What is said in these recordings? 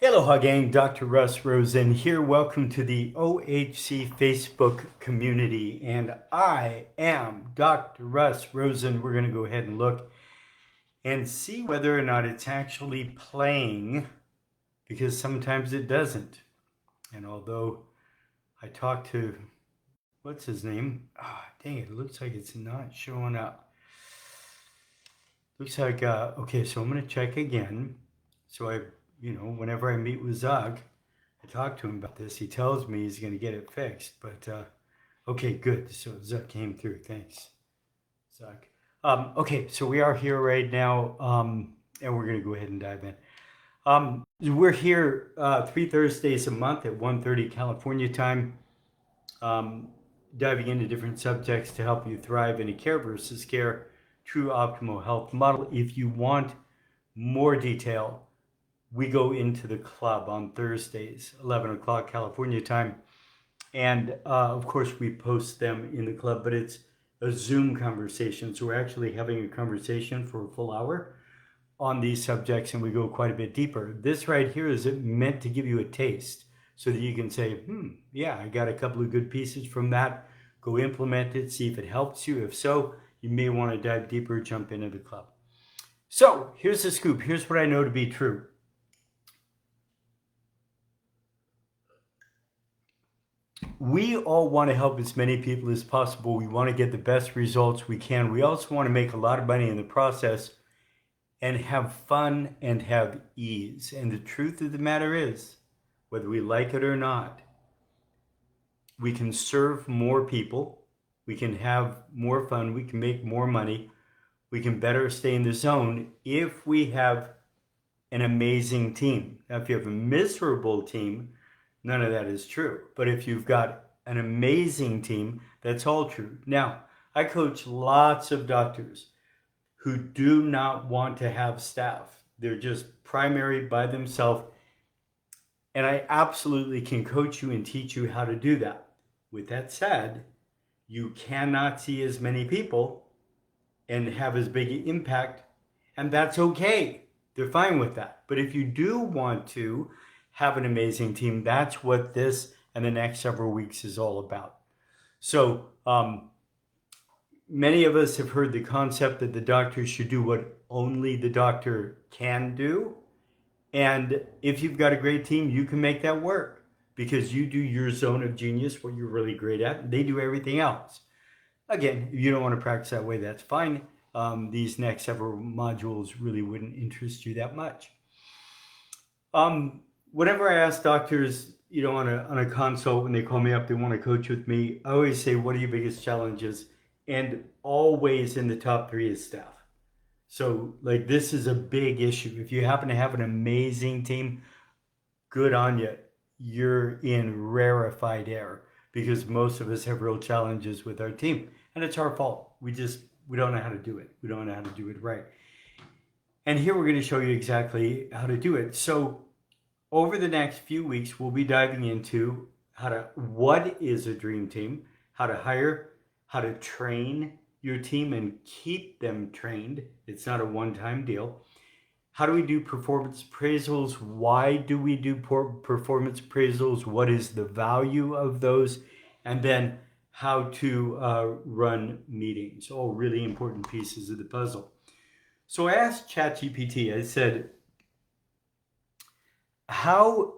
Aloha gang, Dr.Russ Rosen here. Welcome to the OHC Facebook community. And I am Dr. Russ Rosen. We're going to go ahead and look and see whether or not it's actually playing, because sometimes it doesn't. And although I talked to, what's his name? Dang it looks like it's not showing up. Looks like, okay, so I'm going to check again. So whenever I meet with Zach, I talk to him about this. He tells me he's going to get it fixed. But, okay, good. So Zach came through. Thanks, Zach. Okay, so we are here right now, and we're going to go ahead and dive in. We're here 3 Thursdays a month at 1:30 California time, diving into different subjects to help you thrive in a care versus care, true optimal health model. If you want more detail, we go into the club on Thursdays, 11 o'clock California time. And of course, we post them in the club, but it's a Zoom conversation. So we're actually having a conversation for a full hour on these subjects, and we go quite a bit deeper. This right here is meant to give you a taste so that you can say, yeah, I got a couple of good pieces from that. Go implement it, see if it helps you. If so, you may want to dive deeper, jump into the club. So here's the scoop. Here's what I know to be true. We all want to help as many people as possible. We want to get the best results we can. We also want to make a lot of money in the process and have fun and have ease. And the truth of the matter is, whether we like it or not, we can serve more people, we can have more fun, we can make more money, we can better stay in the zone if we have an amazing team. Now, if you have a miserable team, none of that is true. But if you've got an amazing team, that's all true. Now, I coach lots of doctors who do not want to have staff. They're just primary by themselves. And I absolutely can coach you and teach you how to do that. With that said, you cannot see as many people and have as big an impact, and that's okay. They're fine with that. But if you do want to have an amazing team, that's what this and the next several weeks is all about. So many of us have heard the concept that the doctor should do what only the doctor can do. And if you've got a great team, you can make that work because you do your zone of genius, what you're really great at. They do everything else. Again, if you don't want to practice that way, that's fine. These next several modules really wouldn't interest you that much. Whenever I ask doctors, on a consult, when they call me up, they want to coach with me, I always say, what are your biggest challenges? And always in the top 3 is staff. So this is a big issue. If you happen to have an amazing team, good on you. You're in rarefied air because most of us have real challenges with our team. And it's our fault. We don't know how to do it. We don't know how to do it right. And here we're going to show you exactly how to do it. So over the next few weeks, we'll be diving into what is a dream team, how to hire, how to train your team and keep them trained. It's not a one-time deal. How do we do performance appraisals? Why do we do performance appraisals? What is the value of those? And then how to run meetings. All really important pieces of the puzzle. So I asked ChatGPT, I said, how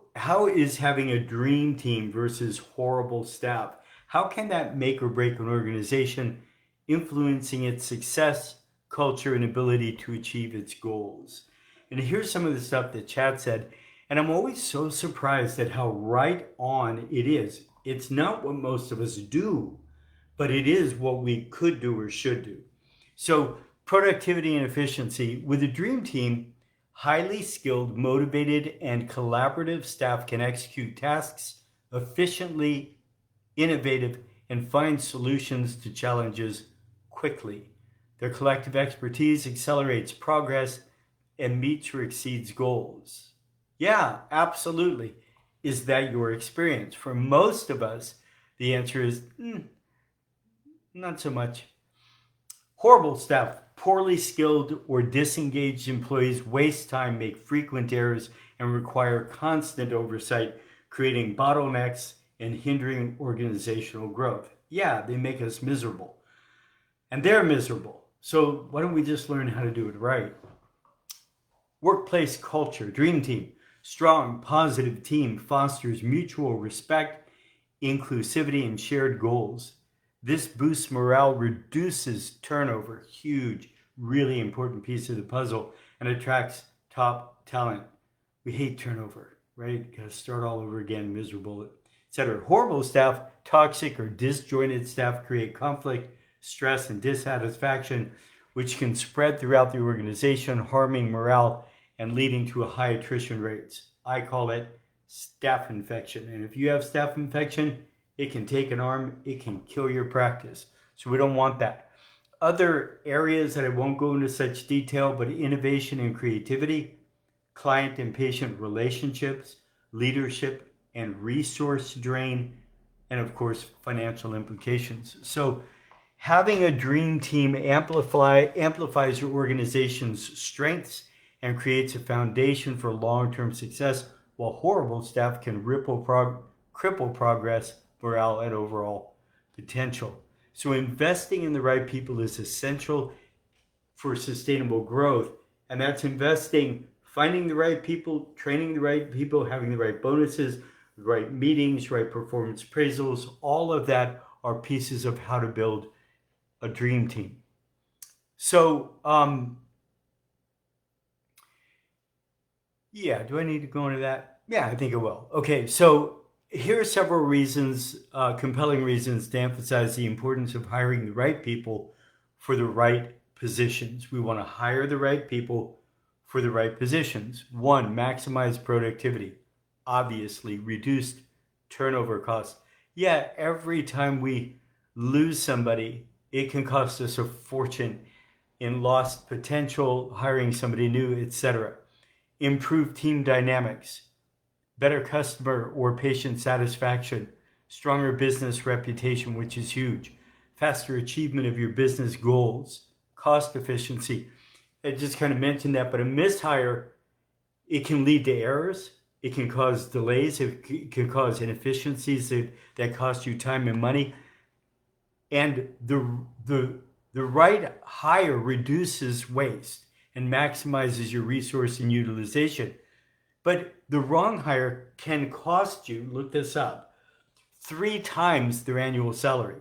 is having a dream team versus horrible staff? How can that make or break an organization, influencing its success, culture, and ability to achieve its goals? And here's some of the stuff that Chat said. And I'm always so surprised at how right on it is. It's not what most of us do, but it is what we could do or should do. So productivity and efficiency. With a dream team, highly skilled, motivated, and collaborative staff can execute tasks efficiently, innovative, and find solutions to challenges quickly. Their collective expertise accelerates progress and meets or exceeds goals. Yeah, absolutely. Is that your experience? For most of us, the answer is not so much. Horrible staff. Poorly skilled or disengaged employees waste time, make frequent errors, and require constant oversight, creating bottlenecks and hindering organizational growth. Yeah, they make us miserable. And they're miserable. So why don't we just learn how to do it right? Workplace culture, dream team. Strong, positive team fosters mutual respect, inclusivity, and shared goals. This boosts morale, reduces turnover, huge, really important piece of the puzzle, and attracts top talent. We hate turnover, right? Got to start all over again, miserable, etc. Horrible staff, toxic or disjointed staff create conflict, stress, and dissatisfaction, which can spread throughout the organization, harming morale and leading to a high attrition rates. I call it staph infection. And if you have staph infection, it can take an arm, it can kill your practice. So we don't want that. Other areas that I won't go into such detail, but innovation and creativity, client and patient relationships, leadership and resource drain, and of course, financial implications. So having a dream team amplifies your organization's strengths and creates a foundation for long-term success, while horrible staff can cripple progress, morale, and overall potential. So investing in the right people is essential for sustainable growth, and that's investing, finding the right people, training the right people, having the right bonuses, the right meetings, right performance appraisals. All of that are pieces of how to build a dream team. So, yeah, do I need to go into that? Yeah, I think I will. Okay, so here are several reasons, compelling reasons to emphasize the importance of hiring the right people for the right positions. We want to hire the right people for the right positions. One, maximize productivity. Obviously, reduced turnover costs. Yeah, every time we lose somebody, it can cost us a fortune in lost potential, hiring somebody new, etc. Improve team dynamics, better customer or patient satisfaction, stronger business reputation, which is huge, faster achievement of your business goals, cost efficiency. I just kind of mentioned that, but a mishire, it can lead to errors. It can cause delays. It can cause inefficiencies that cost you time and money. And the right hire reduces waste and maximizes your resource and utilization. But the wrong hire can cost you, look this up, 3 times their annual salary.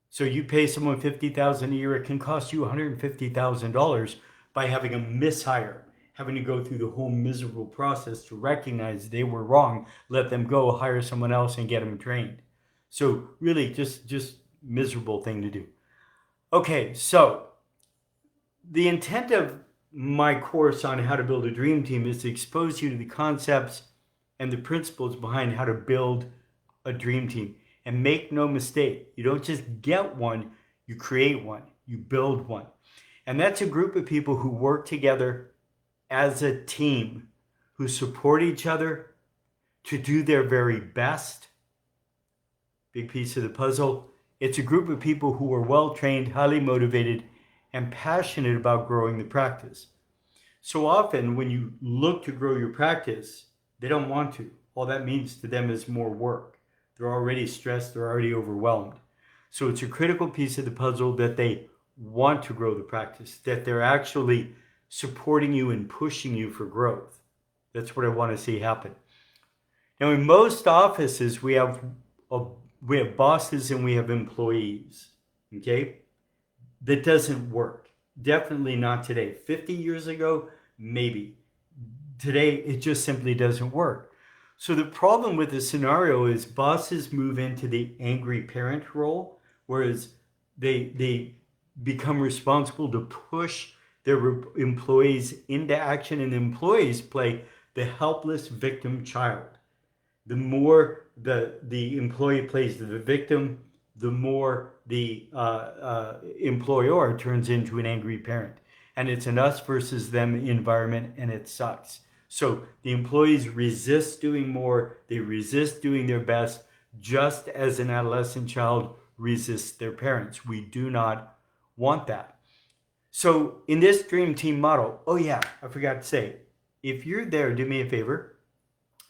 So you pay someone $50,000 a year, it can cost you $150,000 by having a mishire, having to go through the whole miserable process to recognize they were wrong, let them go, hire someone else, and get them trained. So really, just miserable thing to do. Okay, so the intent of my course on how to build a dream team is to expose you to the concepts and the principles behind how to build a dream team. And make no mistake, you don't just get one, you create one, you build one. And that's a group of people who work together as a team, who support each other to do their very best. Big piece of the puzzle. It's a group of people who are well-trained, highly motivated, and passionate about growing the practice. So often when you look to grow your practice, they don't want to. All that means to them is more work. They're already stressed, they're already overwhelmed. So it's a critical piece of the puzzle that they want to grow the practice, that they're actually supporting you and pushing you for growth. That's what I want to see happen. Now, in most offices, we have bosses and we have employees, okay? That doesn't work. Definitely not today. 50 years ago, maybe. Today, it just simply doesn't work. So the problem with the scenario is bosses move into the angry parent role, whereas they become responsible to push their employees into action, and the employees play the helpless victim child. The more the employee plays the victim, the more the employer turns into an angry parent. And it's an us versus them environment, and it sucks. So the employees resist doing more, they resist doing their best, just as an adolescent child resists their parents. We do not want that. So in this dream team model, oh yeah, I forgot to say, if you're there, do me a favor.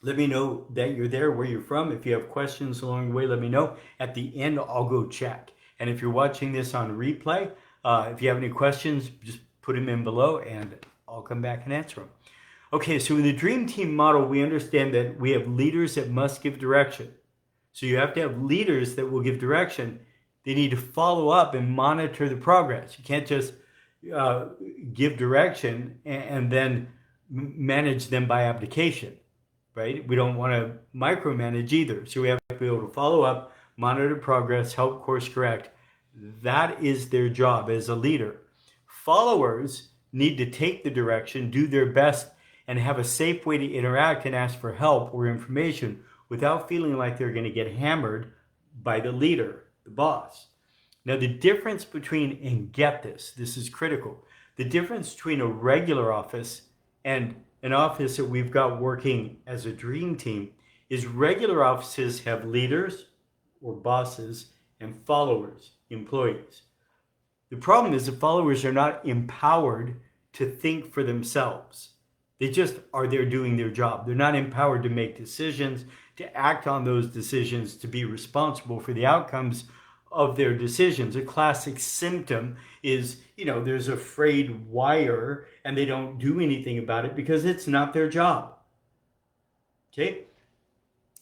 Let me know that you're there, where you're from. If you have questions along the way, let me know. At the end, I'll go check. And if you're watching this on replay, if you have any questions, just put them in below and I'll come back and answer them. Okay, so in the dream team model, we understand that we have leaders that must give direction. So you have to have leaders that will give direction. They need to follow up and monitor the progress. You can't just give direction and then manage them by abdication, right? We don't want to micromanage either. So we have to be able to follow up, monitor progress, help course correct. That is their job as a leader. Followers need to take the direction, do their best, and have a safe way to interact and ask for help or information without feeling like they're going to get hammered by the leader, the boss. Now, the difference between, and get this, this is critical, the difference between a regular office and an office that we've got working as a dream team is regular offices have leaders or bosses and followers, employees. The problem is the followers are not empowered to think for themselves. They just are there doing their job. They're not empowered to make decisions, to act on those decisions, to be responsible for the outcomes of their decisions. A classic symptom is, there's a frayed wire and they don't do anything about it because it's not their job. Okay?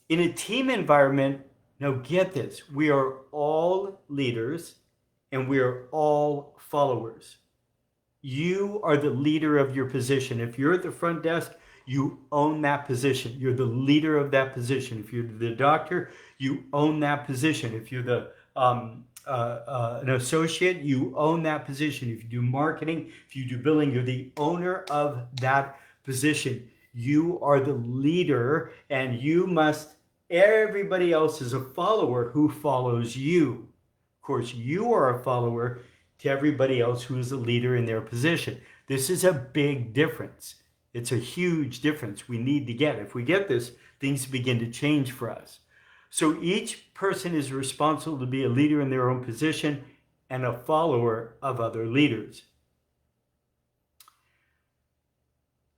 In a team environment, now get this, we are all leaders and we are all followers. You are the leader of your position. If you're at the front desk, you own that position. You're the leader of that position. If you're the doctor, you own that position. If you're the an associate, you own that position. If you do marketing, if you do billing, you're the owner of that position. You are the leader, and everybody else is a follower who follows you. Of course, you are a follower to everybody else who is a leader in their position. This is a big difference. It's a huge difference we need to get. If we get this, things begin to change for us. So each person is responsible to be a leader in their own position and a follower of other leaders.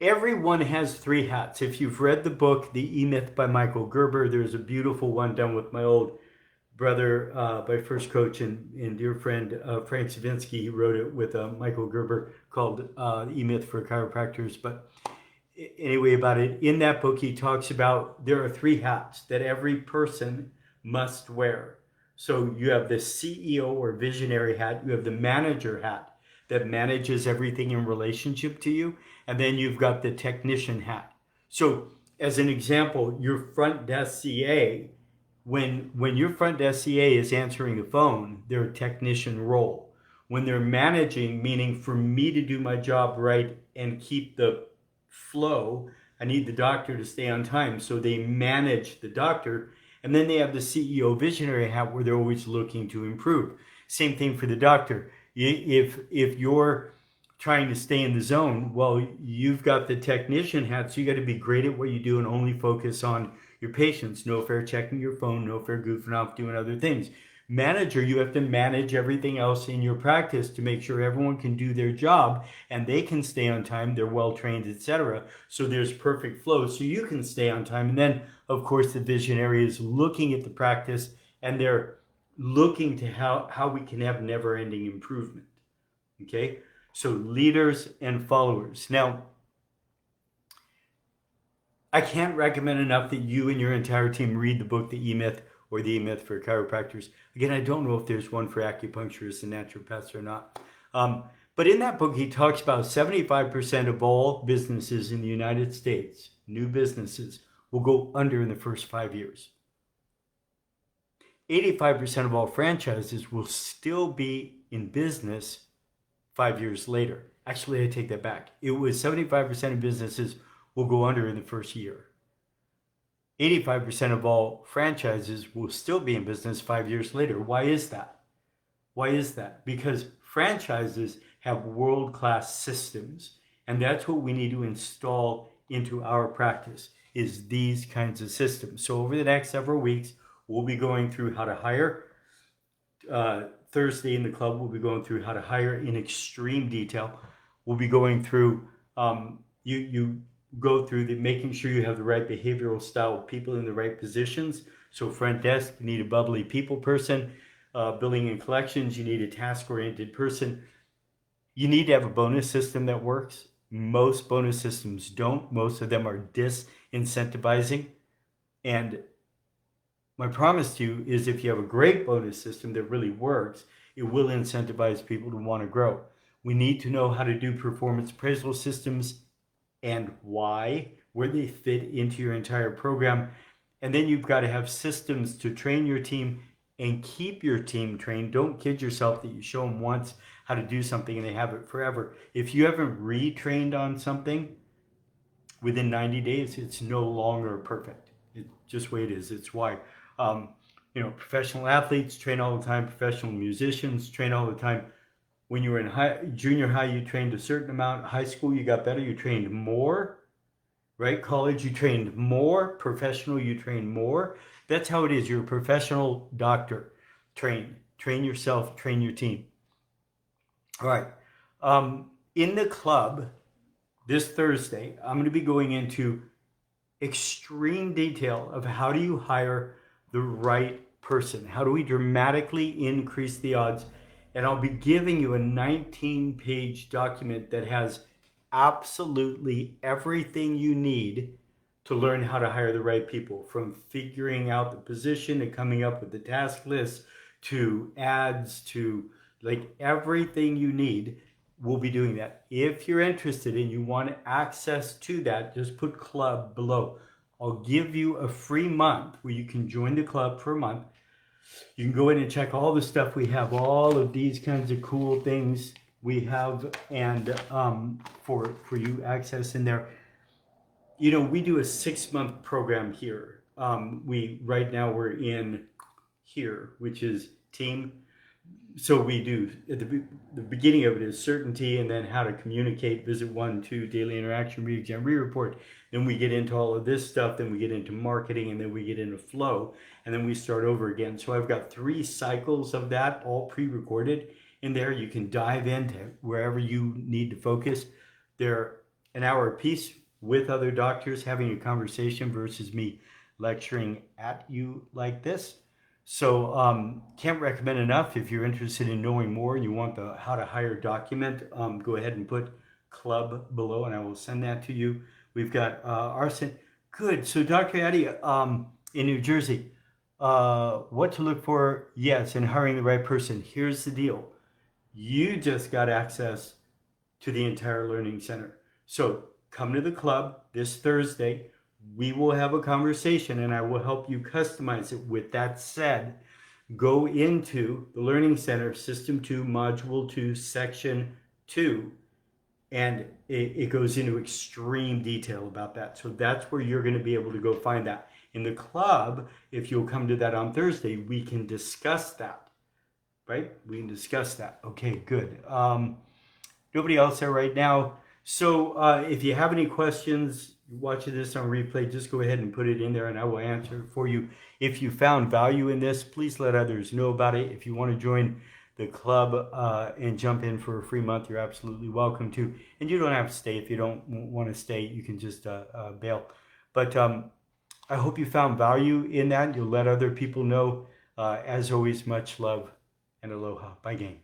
Everyone has three hats. If you've read the book, The E-Myth by Michael Gerber, there's a beautiful one done with my old brother, my first coach and dear friend, Frank Savinsky. He wrote it with Michael Gerber called E-Myth for Chiropractors. But anyway, about it, in that book, he talks about there are three hats that every person must wear. So you have the CEO or visionary hat, you have the manager hat that manages everything in relationship to you, and then you've got the technician hat. So as an example, your front desk CA, when your front desk CA is answering the phone, they're a technician role. When they're managing, meaning for me to do my job right and keep the flow, I need the doctor to stay on time, so they manage the doctor. And then they have the CEO visionary hat where they're always looking to improve. Same thing for the doctor. If you're trying to stay in the zone, well, you've got the technician hat, so you got to be great at what you do and only focus on your patients. No fair checking your phone, no fair goofing off doing other things. Manager, you have to manage everything else in your practice to make sure everyone can do their job and they can stay on time, they're well trained, etc. So there's perfect flow so you can stay on time. And then, of course, the visionary is looking at the practice and they're looking to how we can have never-ending improvement. Okay, so leaders and followers. Now, I can't recommend enough that you and your entire team read the book, The E-Myth, or The E-Myth for Chiropractors. Again, I don't know if there's one for acupuncturists and naturopaths or not. But in that book, he talks about 75% of all businesses in the United States, new businesses, will go under in the first 5 years. 85% of all franchises will still be in business 5 years later. Actually, I take that back. It was 75% of businesses will go under in the first year. 85% of all franchises will still be in business 5 years later. Why is that? Why is that? Because franchises have world-class systems, and that's what we need to install into our practice, is these kinds of systems. So over the next several weeks, we'll be going through how to hire Thursday in the club, we'll be going through how to hire in extreme detail. We'll be going through, you go through the making sure you have the right behavioral style of people in the right positions. So front desk, you need a bubbly people person. Billing and collections, you need a task-oriented person. You need to have a bonus system that works. Most bonus systems don't. Most of them are disincentivizing. And my promise to you is if you have a great bonus system that really works, it will incentivize people to want to grow. We need to know how to do performance appraisal systems and why, where they fit into your entire program. And then you've got to have systems to train your team and keep your team trained. Don't kid yourself that you show them once how to do something and they have it forever. If you haven't retrained on something within 90 days, it's no longer perfect. It's just the way it is. It's why professional athletes train all the time. Professional musicians train all the time. When you were in junior high, you trained a certain amount. High school, you got better. You trained more, right? College, you trained more. Professional, you train more. That's how it is. You're a professional doctor. Train yourself, train your team. All right. In the club this Thursday, I'm going to be going into extreme detail of how do you hire the right person? How do we dramatically increase the odds? And I'll be giving you a 19-page document that has absolutely everything you need to learn how to hire the right people, from figuring out the position and coming up with the task list to ads to like everything you need. We'll be doing that. If you're interested and you want access to that, just put club below. I'll give you a free month where you can join the club for a month. You can go in and check all the stuff we have, all of these kinds of cool things we have, and for you access in there. We do a 6-month program here. Right now we're in here, which is team. So we do, at the beginning of it is certainty, and then how to communicate, visit 1, 2, daily interaction, re-exam, re-report. Then we get into all of this stuff, then we get into marketing, and then we get into flow, and then we start over again. So I've got 3 cycles of that, all pre-recorded in there. You can dive into wherever you need to focus. They're an hour apiece with other doctors having a conversation versus me lecturing at you like this. So can't recommend enough. If you're interested in knowing more and you want the how to hire document, go ahead and put club below and I will send that to you. We've got Arson. Good. So Dr. Addy in New Jersey, what to look for? Yes, in hiring the right person. Here's the deal. You just got access to the entire learning center. So come to the club this Thursday. We will have a conversation and I will help you customize it. With that said, go into the Learning Center, System 2, Module 2, Section 2, and it goes into extreme detail about that. So that's where you're going to be able to go find that. In the club, if you'll come to that on Thursday, we can discuss that, right? We can discuss that. Okay, good. Nobody else there right now. So if you have any questions, watching this on replay, just go ahead and put it in there and I will answer it for you. If you found value in this, please let others know about it. If you want to join the club and jump in for a free month, you're absolutely welcome to. And you don't have to stay. If you don't want to stay, you can just bail. But I hope you found value in that. You'll let other people know. As always, much love and aloha. Bye, gang.